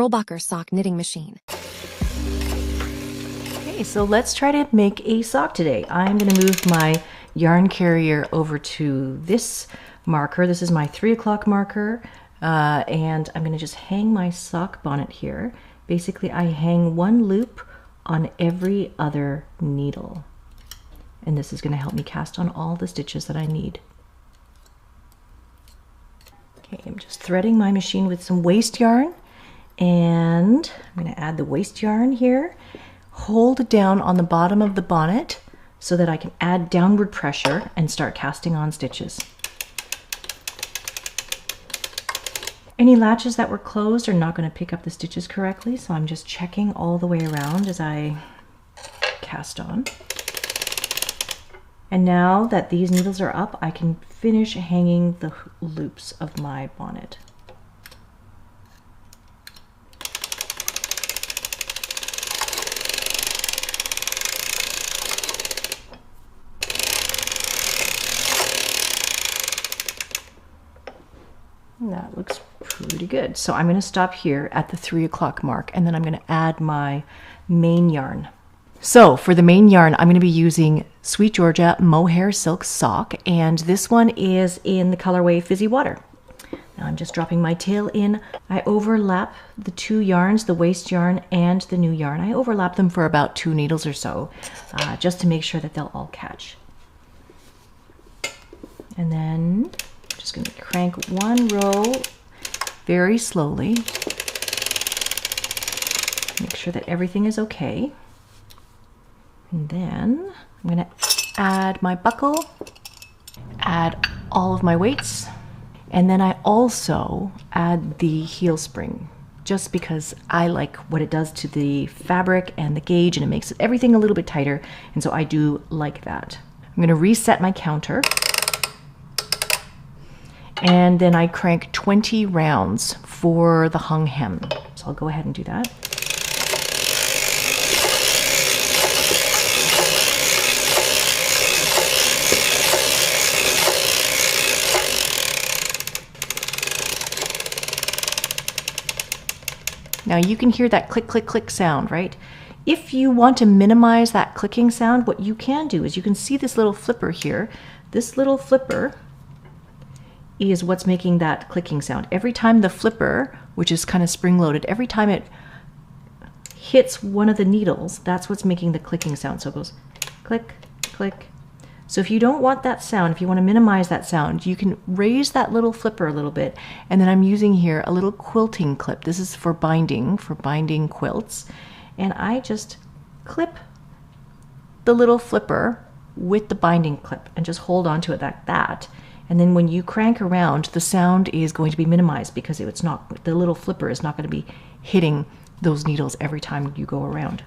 Erlbacher sock knitting machine. Okay, so let's try to make a sock today. I'm going to move my yarn carrier over to this marker. This is my 3 o'clock marker, and I'm going to just hang my sock bonnet here. Basically, I hang one loop on every other needle, and this is going to help me cast on all the stitches that I need. Okay, I'm just threading my machine with some waste yarn, and I'm going to add the waste yarn here. Hold down on the bottom of the bonnet so that I can add downward pressure and start casting on stitches. Any latches that were closed are not going to pick up the stitches correctly, so I'm just checking all the way around as I cast on. And now that these needles are up, I can finish hanging the loops of my bonnet. And that looks pretty good. So I'm going to stop here at the 3 o'clock mark, and then I'm going to add my main yarn. So for the main yarn, I'm going to be using Sweet Georgia Mohair Silk Sock, and this one is in the colorway Fizzy Water. Now I'm just dropping my tail in. I overlap the 2 yarns, the waste yarn and the new yarn. I overlap them for about 2 needles or so, just to make sure that they'll all catch. And then I'm just going to crank one row very slowly. Make sure that everything is okay. And then I'm going to add my buckle, add all of my weights, and then I also add the heel spring, just because I like what it does to the fabric and the gauge, and it makes everything a little bit tighter, and so I do like that. I'm going to reset my counter, and then I crank 20 rounds for the hung hem. So I'll go ahead and do that. Now you can hear that click, click, click sound, right? If you want to minimize that clicking sound, what you can do is you can see this little flipper here. This little flipper is what's making that clicking sound. Every time the flipper, which is kind of spring-loaded, every time it hits one of the needles, that's what's making the clicking sound. So it goes click, click. So if you don't want that sound, if you want to minimize that sound, you can raise that little flipper a little bit. And then I'm using here a little quilting clip. This is for binding quilts. And I just clip the little flipper with the binding clip and just hold on to it like that. And then when you crank around, the sound is going to be minimized because it's not, the little flipper is not going to be hitting those needles every time you go around.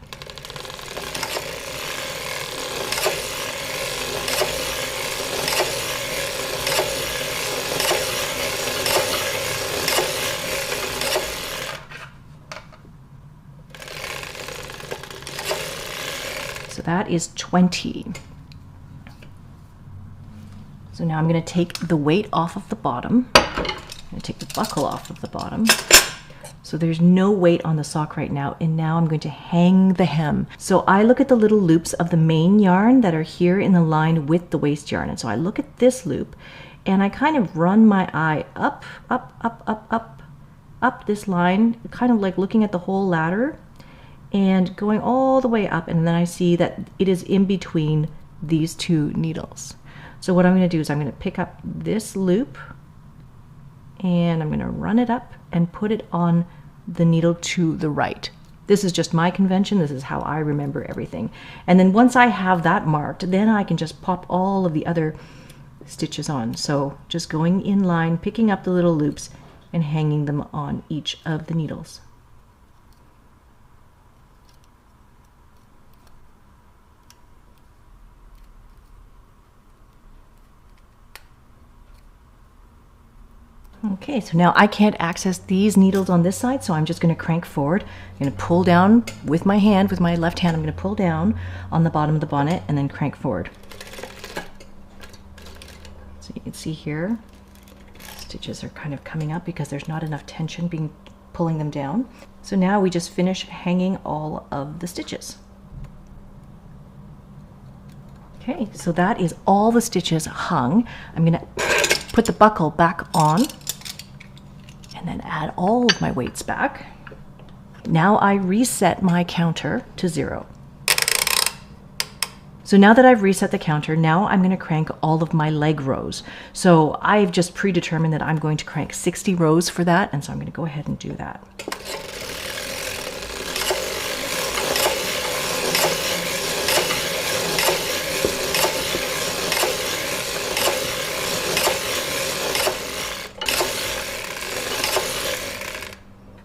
So that is 20. So now I'm going to take the weight off of the bottom. I'm going to take the buckle off of the bottom. So there's no weight on the sock right now. And now I'm going to hang the hem. So I look at the little loops of the main yarn that are here in the line with the waste yarn. And so I look at this loop and I kind of run my eye up, up, up, up, up, up this line, kind of like looking at the whole ladder and going all the way up, and then I see that it is in between these 2 needles. So what I'm going to do is I'm going to pick up this loop and I'm going to run it up and put it on the needle to the right. This is just my convention. This is how I remember everything. And then once I have that marked, then I can just pop all of the other stitches on. So just going in line, picking up the little loops and hanging them on each of the needles. Okay, so now I can't access these needles on this side, so I'm just going to crank forward. I'm going to pull down with my hand, with my left hand, I'm going to pull down on the bottom of the bonnet and then crank forward. So you can see here, stitches are kind of coming up because there's not enough tension pulling them down. So now we just finish hanging all of the stitches. Okay, so that is all the stitches hung. I'm gonna put the buckle back on and then add all of my weights back. Now I reset my counter to 0. So now that I've reset the counter, now I'm gonna crank all of my leg rows. So I've just predetermined that I'm going to crank 60 rows for that, and so I'm gonna go ahead and do that.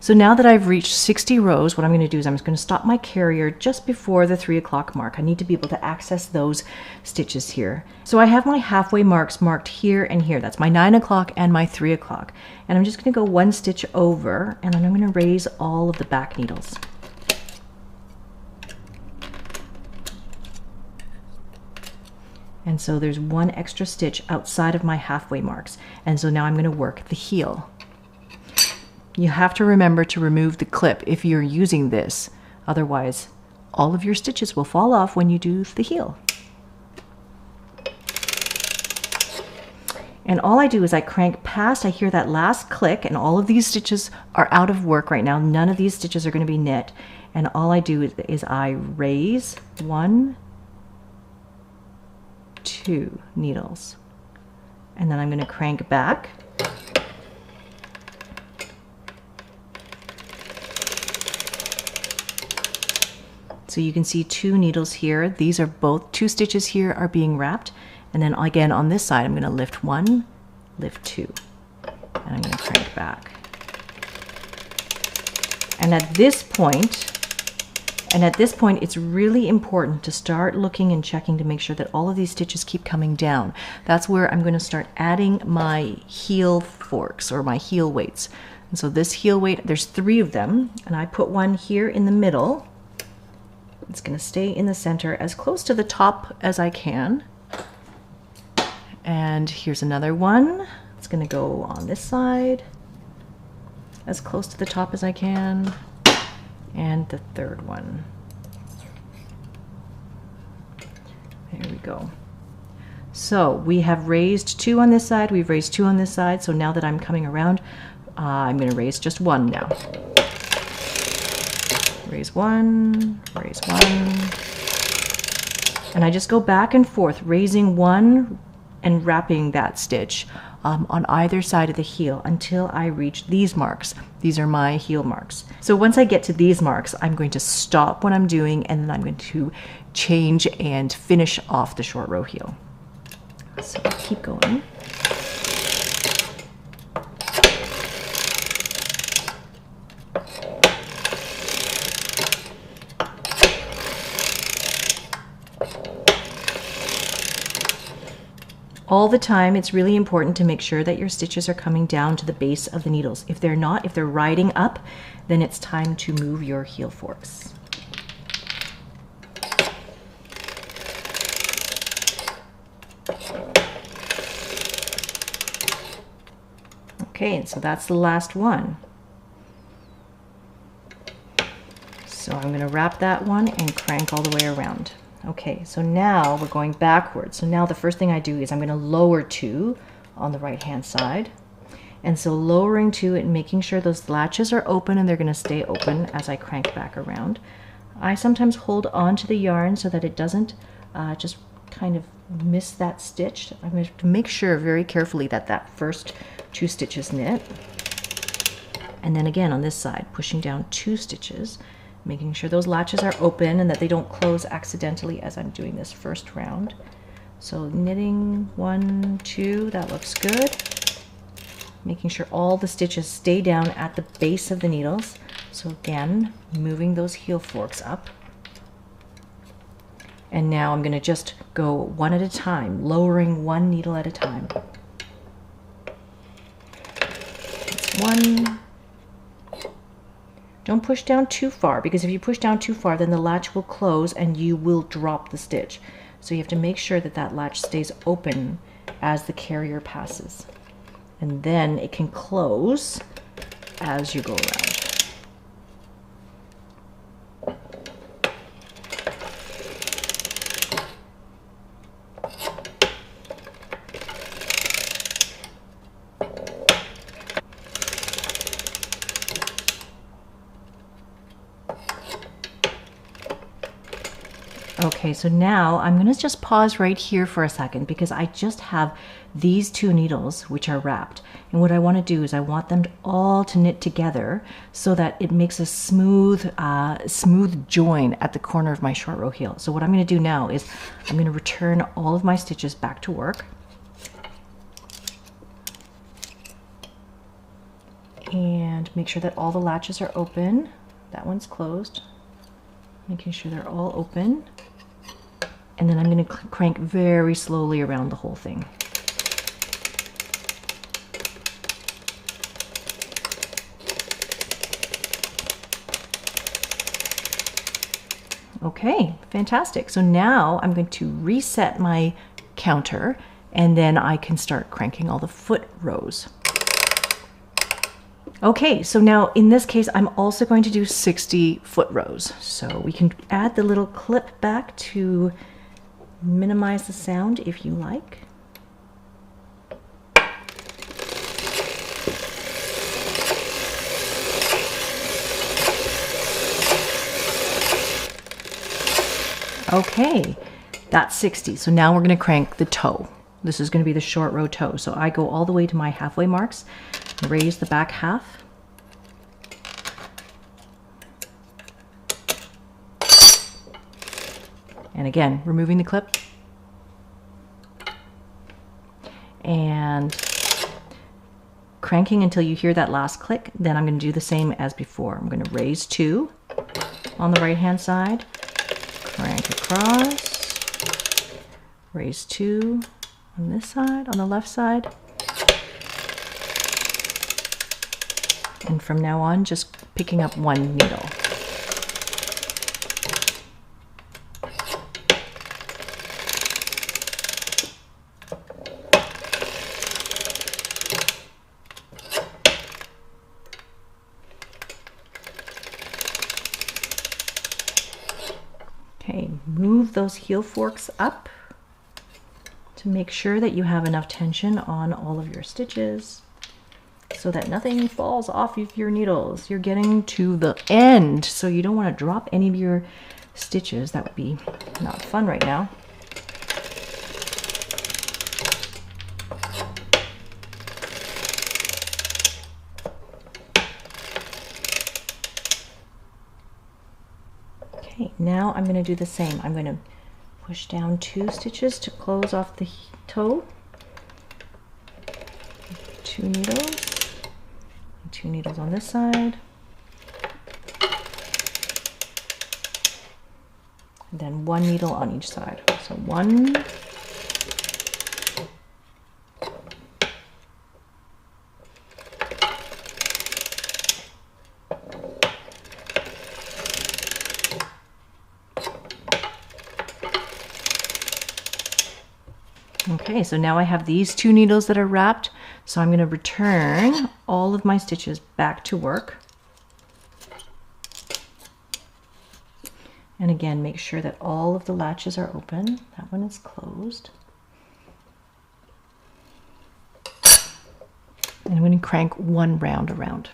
So now that I've reached 60 rows, what I'm going to do is I'm just going to stop my carrier just before the 3 o'clock mark. I need to be able to access those stitches here. So I have my halfway marks marked here and here. That's my 9 o'clock and my 3 o'clock. And I'm just going to go 1 stitch over, and then I'm going to raise all of the back needles. And so there's 1 extra stitch outside of my halfway marks. And so now I'm going to work the heel. You have to remember to remove the clip if you're using this. Otherwise, all of your stitches will fall off when you do the heel. And all I do is I crank past, I hear that last click, and all of these stitches are out of work right now. None of these stitches are going to be knit. And all I do is I raise 1, 2 needles. And then I'm going to crank back. So you can see 2 needles here. These are both 2 stitches here are being wrapped. And then again on this side, I'm going to lift 1, lift 2, and I'm going to crank back. And at this point, it's really important to start looking and checking to make sure that all of these stitches keep coming down. That's where I'm going to start adding my heel forks or my heel weights. And so this heel weight, there's 3 of them, and I put one here in the middle. It's going to stay in the center as close to the top as I can. And here's another one. It's going to go on this side as close to the top as I can. And the third one. There we go. So we have raised 2 on this side. We've raised 2 on this side. So now that I'm coming around, I'm going to raise just 1 now. Raise 1, raise 1, and I just go back and forth, raising 1 and wrapping that stitch on either side of the heel until I reach these marks. These are my heel marks. So once I get to these marks, I'm going to stop what I'm doing, and then I'm going to change and finish off the short row heel. So I'll keep going. All the time, it's really important to make sure that your stitches are coming down to the base of the needles. If they're not, if they're riding up, then it's time to move your heel forks. Okay, and so that's the last one. So I'm going to wrap that one and crank all the way around. Okay, so now we're going backwards. So now the first thing I do is I'm going to lower 2 on the right hand side. And so lowering 2 and making sure those latches are open, and they're going to stay open as I crank back around. I sometimes hold on to the yarn so that it doesn't just kind of miss that stitch. I'm going to make sure very carefully that that first 2 stitches knit. And then again on this side, pushing down 2 stitches. Making sure those latches are open and that they don't close accidentally as I'm doing this first round. So knitting 1, 2, that looks good. Making sure all the stitches stay down at the base of the needles. So again, moving those heel forks up. And now I'm going to just go 1 at a time, lowering 1 needle at a time. That's 1. Don't push down too far, because if you push down too far, then the latch will close and you will drop the stitch. So you have to make sure that that latch stays open as the carrier passes. And then it can close as you go around. Okay, so now I'm gonna just pause right here for a second because I just have these 2 needles which are wrapped. And what I wanna do is I want them all to knit together so that it makes a smooth, smooth join at the corner of my short row heel. So what I'm gonna do now is I'm gonna return all of my stitches back to work. And make sure that all the latches are open. That one's closed. Making sure they're all open. And then I'm going to crank very slowly around the whole thing. Okay, fantastic. So now I'm going to reset my counter and then I can start cranking all the foot rows. Okay, so now in this case, I'm also going to do 60 foot rows. So we can add the little clip back to minimize the sound if you like. Okay, that's 60. So now we're going to crank the toe. This is going to be the short row toe. So I go all the way to my halfway marks, raise the back half. And again, removing the clip. And cranking until you hear that last click. Then I'm going to do the same as before. I'm going to raise 2 on the right hand side, crank across, raise 2 on this side, on the left side. And from now on, just picking up 1 needle. Okay, move those heel forks up to make sure that you have enough tension on all of your stitches so that nothing falls off of your needles. You're getting to the end, so you don't want to drop any of your stitches. That would be not fun right now. Okay, now I'm going to do the same. I'm going to push down 2 stitches to close off the toe. 2 needles. 2 needles on this side. And then 1 needle on each side. So 1. Okay, so now I have these 2 needles that are wrapped, so I'm going to return all of my stitches back to work. And again, make sure that all of the latches are open. That one is closed. And I'm going to crank 1 round around.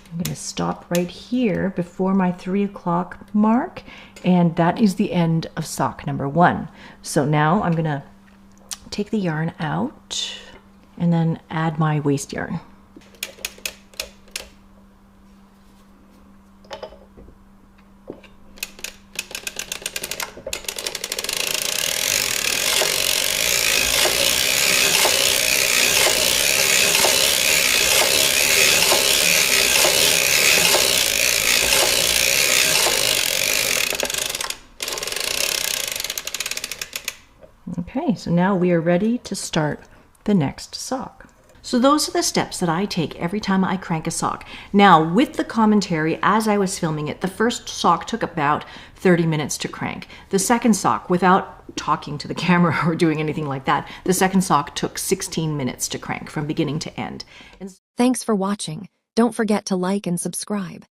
I'm going to stop right here before my 3 o'clock mark, and that is the end of sock number 1. So now I'm going to take the yarn out and then add my waste yarn. Okay, so now we are ready to start the next sock. So those are the steps that I take every time I crank a sock. Now, with the commentary, as I was filming it, the first sock took about 30 minutes to crank. The second sock, without talking to the camera or doing anything like that, the second sock took 16 minutes to crank from beginning to end. Thanks for watching. Don't forget to like and subscribe.